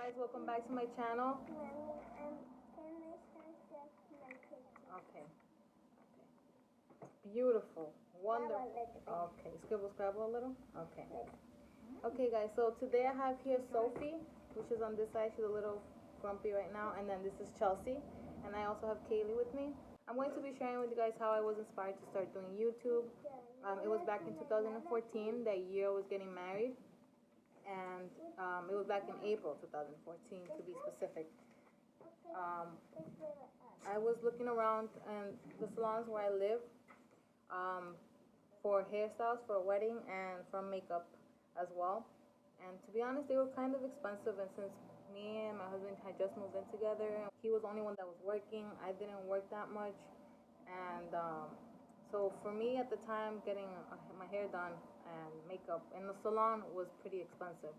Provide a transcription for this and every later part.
guys, welcome back to my channel. Okay. Beautiful. Wonderful. Okay, scribble scrabble a little? Okay. Okay guys, so today I have here Sophie, which is on this side. She's a little grumpy right now. And then this is Chelsea. And I also have Kaylee with me. I'm going to be sharing with you guys how I was inspired to start doing YouTube. It was back in 2014, that year I was getting married. And it was back in April 2014 to be specific. I was looking around in the salons where I live for hairstyles for a wedding and for makeup as well. And to be honest, they were kind of expensive, and since me and my husband had just moved in together, he was the only one that was working. I didn't work that much, and so for me at the time, getting my hair done and makeup in the salon was pretty expensive.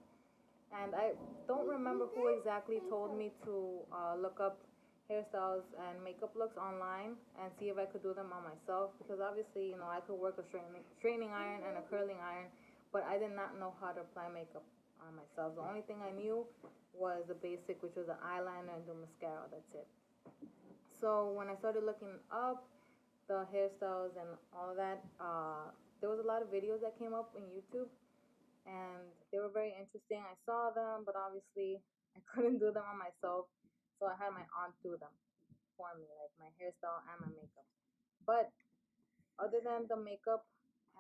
And I don't remember who exactly told me to look up hairstyles and makeup looks online and see if I could do them on myself, because obviously, you know, I could work a straightening iron and a curling iron, but I did not know how to apply makeup on myself. The only thing I knew was the basic, which was an eyeliner and the mascara. That's it. So when I started looking up the hairstyles and all of that, there was a lot of videos that came up on YouTube, and they were very interesting. I saw them, but obviously I couldn't do them on myself, so I had my aunt do them for me, like my hairstyle and my makeup. But other than the makeup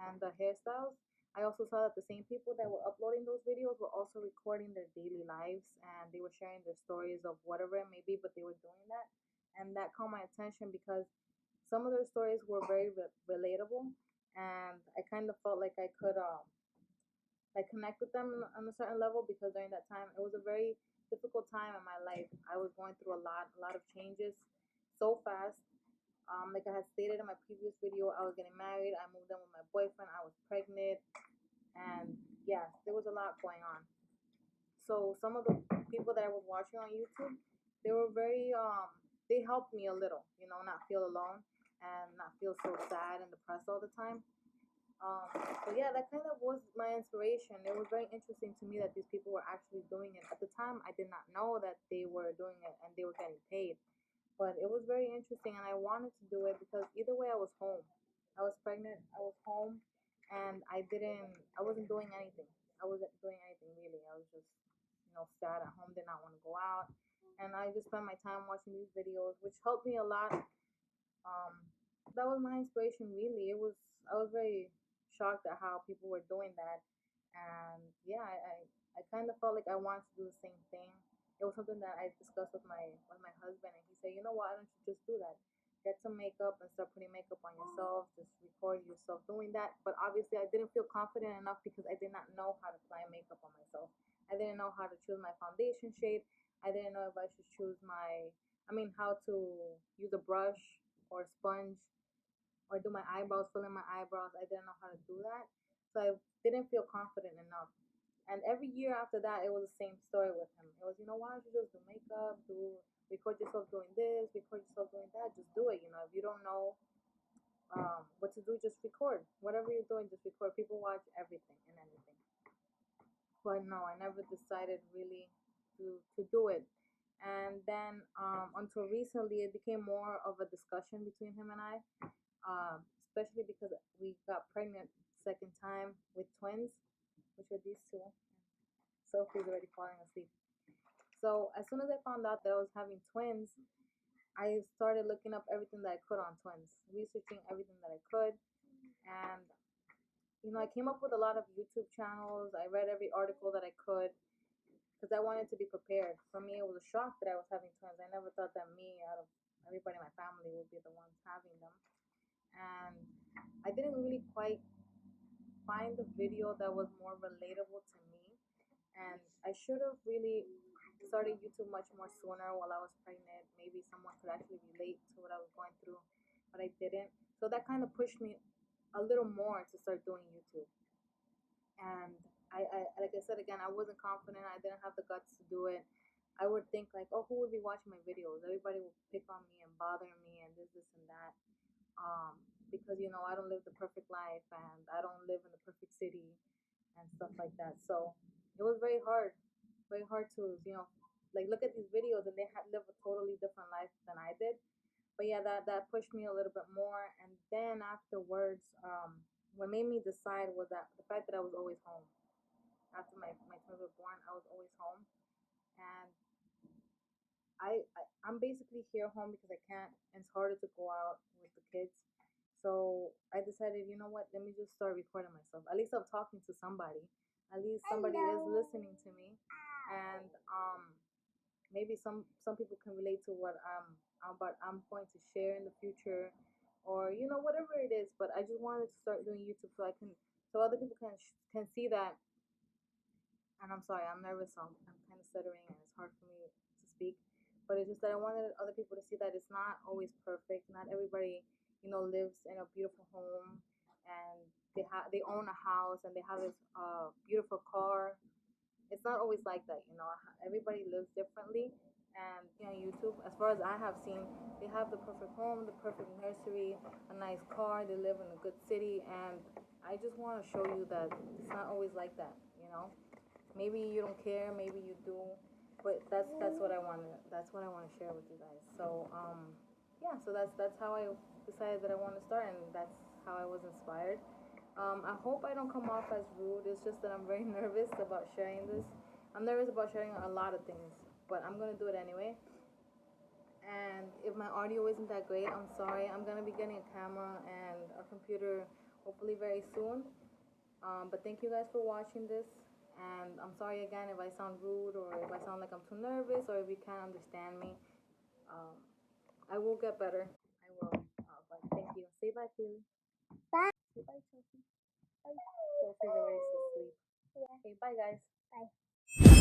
and the hairstyles, I also saw that the same people that were uploading those videos were also recording their daily lives, and they were sharing their stories of whatever it may be, but they were doing that. And that caught my attention because some of their stories were very relatable, and I kind of felt like I could like connect with them on a certain level, because during that time it was a very difficult time in my life. I was going through a lot of changes so fast. Like I had stated in my previous video, I was getting married. I moved in with my boyfriend. I was pregnant, and yeah, there was a lot going on. So some of the people that I was watching on YouTube, they were very they helped me a little, you know, not feel alone and not feel so sad and depressed all the time. Um, but yeah, that kind of was my inspiration. It was very interesting to me that these people were actually doing it. At the time, I did not know that they were doing it and they were getting paid. But it was very interesting, and I wanted to do it because either way, I was home. I was pregnant. I was home, and I wasn't doing anything. I wasn't doing anything really. I was just, you know, sad at home. Did not want to go out, and I just spent my time watching these videos, which helped me a lot. um, that was my inspiration really. I was very shocked at how people were doing that, and yeah, I kind of felt like I wanted to do the same thing. It was something that I discussed with my husband, and he said, you know what, why don't you just do that? Get some makeup and start putting makeup on yourself. Just record yourself doing that. But obviously, I didn't feel confident enough because I did not know how to apply makeup on myself. I didn't know how to choose my foundation shade. I didn't know if I should choose how to use a brush or sponge or do my eyebrows, fill in my eyebrows. I didn't know how to do that. So I didn't feel confident enough. And every year after that, it was the same story with him. It was, you know, why don't you just do makeup, record yourself doing this, record yourself doing that, just do it. You know, if you don't know what to do, just record. Whatever you're doing, just record. People watch everything and anything. But no, I never decided really to do it. And then until recently, it became more of a discussion between him and I, especially because we got pregnant second time with twins, which are these two. Sophie's already falling asleep. So as soon as I found out that I was having twins, I started looking up everything that I could on twins, researching everything that I could, and you know, I came up with a lot of YouTube channels. I read every article that I could because I wanted to be prepared. For me, it was a shock that I was having twins. I never thought that me, out of everybody in my family, would be the ones having them. And I didn't really quite find a video that was more relatable to me. And I should have really started YouTube much more sooner while I was pregnant. Maybe someone could actually relate to what I was going through, but I didn't. So that kind of pushed me a little more to start doing YouTube. And I like I said again, I wasn't confident. I didn't have the guts to do it. I would think like, oh, who would be watching my videos? Everybody would pick on me and bother me and this and that. Um, because you know I don't live the perfect life and I don't live in the perfect city and stuff like that. So it was very hard to like look at these videos and they live a totally different life than I did. But yeah, that pushed me a little bit more. And then afterwards, what made me decide was that the fact that I was always home. After my twins were born, I was always home. And I'm basically here home because I can't, and it's harder to go out with the kids. So I decided, you know what, let me just start recording myself. At least I'm talking to somebody. At least somebody is listening to me. And maybe some people can relate to what I'm going to share in the future, or whatever it is. But I just wanted to start doing YouTube so other people can see that. And I'm sorry, I'm nervous, so I'm kind of stuttering, and it's hard for me to speak. But it's just that I wanted other people to see that it's not always perfect. Not everybody, lives in a beautiful home, and they own a house and they have this beautiful car. It's not always like that. Everybody lives differently. And on YouTube, as far as I have seen, they have the perfect home, the perfect nursery, a nice car. They live in a good city, and I just want to show you that it's not always like that. Maybe you don't care, maybe you do, but that's what I want to share with you guys. So yeah, so that's how I decided that I want to start, and that's how I was inspired. I hope I don't come off as rude. It's just that I'm very nervous about sharing this. I'm nervous about sharing a lot of things, but I'm gonna do it anyway. And if my audio isn't that great, I'm sorry. I'm gonna be getting a camera and a computer hopefully very soon. But thank you guys for watching this. And I'm sorry again if I sound rude, or if I sound like I'm too nervous, or if you can't understand me. Um, I will get better. I will. But thank you. Say bye, Kaylee. Say bye, Chelsea. Bye. Chelsea's already asleep. Okay, bye, guys.